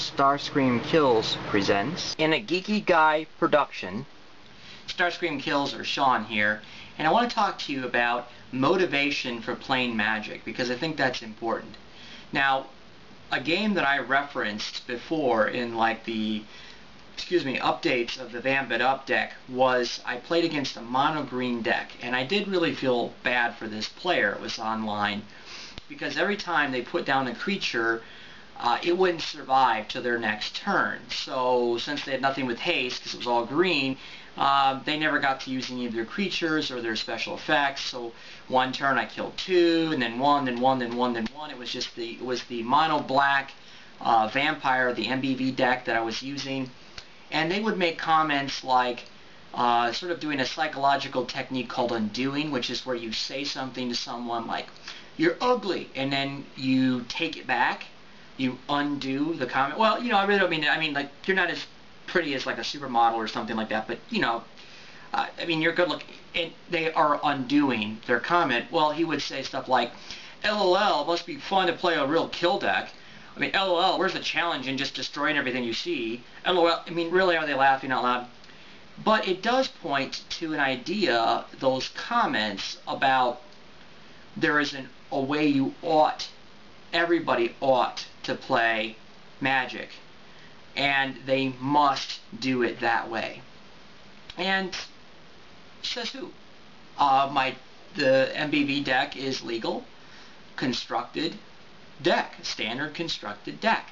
Starscream Kills presents, in a Geeky Guy production. Starscream Kills, or Sean here, and I want to talk to you about motivation for playing Magic, because I think that's important. Now, a game that I referenced before in like the updates of the Vambit Up deck was I played against a mono green deck, and I did really feel bad for this player. It was online, because every time they put down a creature, it wouldn't survive to their next turn. So since they had nothing with haste, because it was all green, they never got to use any of their creatures or their special effects. So one turn I killed two, and then one, then one, then one, then one. It was the mono black vampire, the MBV deck that I was using, and they would make comments like sort of doing a psychological technique called undoing, which is where you say something to someone like, "You're ugly," and then you take it back. You undo the comment. Well, you know, I really don't mean it. I mean, like, you're not as pretty as like a supermodel or something like that, but, you know, I mean, you're good looking. And they are undoing their comment. Well, he would say stuff like, "LOL, must be fun to play a real kill deck. I mean, LOL, where's the challenge in just destroying everything you see? LOL, I mean, really, are they laughing out loud?" But it does point to an idea, those comments, about there is a way you ought, everybody ought to play Magic, and they must do it that way. And says who? The MBV deck is legal, constructed deck, standard constructed deck.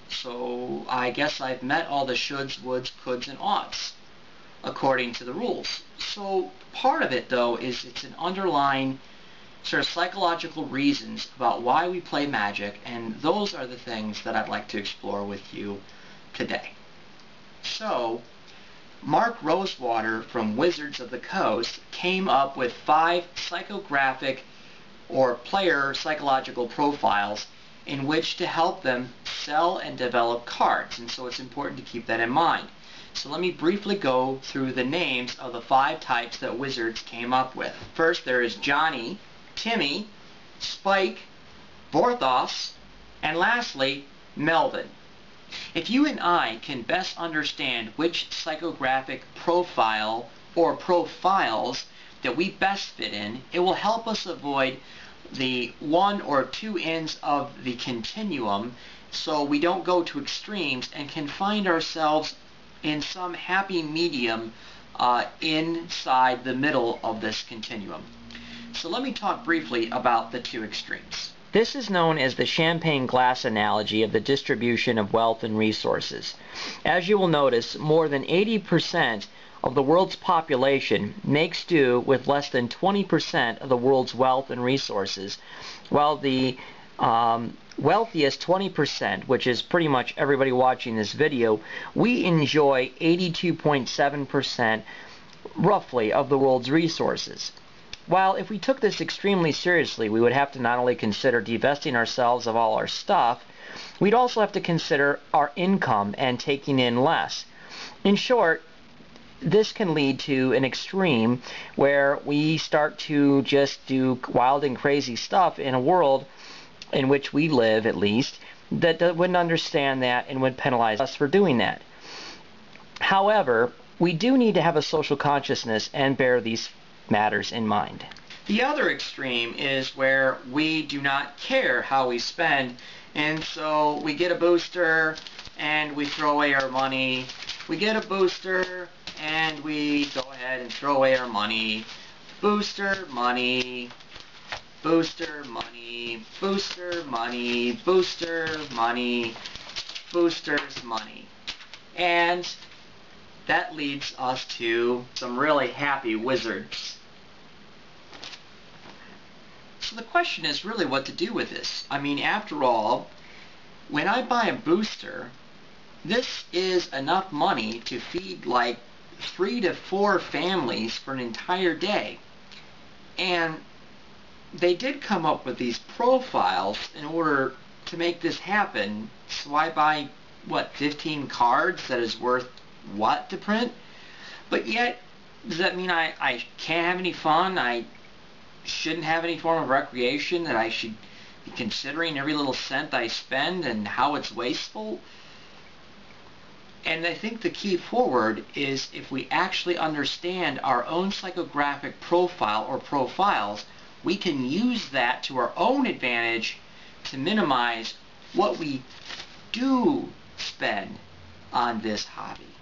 So I guess I've met all the shoulds, woulds, coulds, and oughts according to the rules. So part of it, though, is it's an underlying sort of psychological reasons about why we play Magic, and those are the things that I'd like to explore with you today. So, Mark Rosewater from Wizards of the Coast came up with 5 psychographic or player psychological profiles in which to help them sell and develop cards, and so it's important to keep that in mind. So let me briefly go through the names of the 5 types that Wizards came up with. First, there is Johnny, Timmy, Spike, Vorthos, and lastly, Melvin. If you and I can best understand which psychographic profile or profiles that we best fit in, it will help us avoid the one or two ends of the continuum, so we don't go to extremes and can find ourselves in some happy medium inside the middle of this continuum. So let me talk briefly about the two extremes. This is known as the champagne glass analogy of the distribution of wealth and resources. As you will notice, more than 80% of the world's population makes do with less than 20% of the world's wealth and resources, while the wealthiest 20%, which is pretty much everybody watching this video, we enjoy 82.7% roughly of the world's resources. While if we took this extremely seriously, we would have to not only consider divesting ourselves of all our stuff, we'd also have to consider our income and taking in less. In short, this can lead to an extreme where we start to just do wild and crazy stuff in a world in which we live, at least, that wouldn't understand that and would penalize us for doing that. However, we do need to have a social consciousness and bear these matters in mind. The other extreme is where we do not care how we spend, and so we get a booster and we throw away our money. We get a booster and we go ahead and throw away our money. Booster money, booster money, booster money, booster money, boosters money. And that leads us to some really happy wizards. So the question is really what to do with this. I mean, after all, when I buy a booster, this is enough money to feed like 3 to 4 families for an entire day. And they did come up with these profiles in order to make this happen. So I buy, what, 15 cards that is worth what to print? But yet, does that mean I can't have any fun? I shouldn't have any form of recreation? That I should considering every little cent I spend and how it's wasteful? And I think the key forward is if we actually understand our own psychographic profile or profiles, we can use that to our own advantage to minimize what we do spend on this hobby.